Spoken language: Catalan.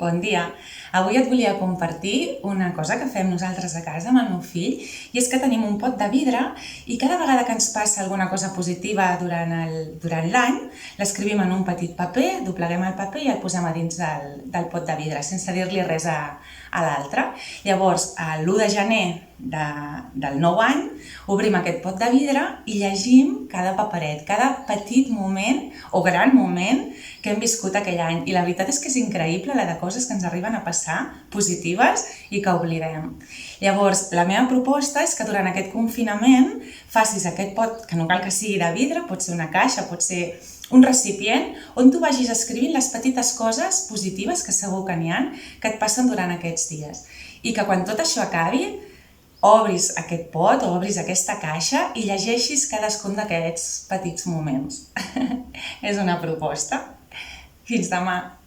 Bon dia. Avui et volia compartir una cosa que fem nosaltres a casa amb el meu fill, i és que tenim un pot de vidre i cada vegada que ens passa alguna cosa positiva durant l'any, l'escrivim en un petit paper, dobleguem el paper i el posem a dins del pot de vidre, sense dir-li res a l'altre. Llavors, l'1 de gener del nou any, obrim aquest pot de vidre i llegim cada paperet, cada petit moment o gran moment que hem viscut aquell any. I la veritat és que és increïble la de coses que ens arriben a passar, positives, i que oblidem. Llavors, la meva proposta és que durant aquest confinament facis aquest pot, que no cal que sigui de vidre, pot ser una caixa, pot ser un recipient, on tu vagis escrivint les petites coses positives, que segur que n'hi ha, que et passen durant aquests dies. I que quan tot això acabi, obris aquest pot o obris aquesta caixa i llegeixis cadascun d'aquests petits moments. És una proposta. Fins demà.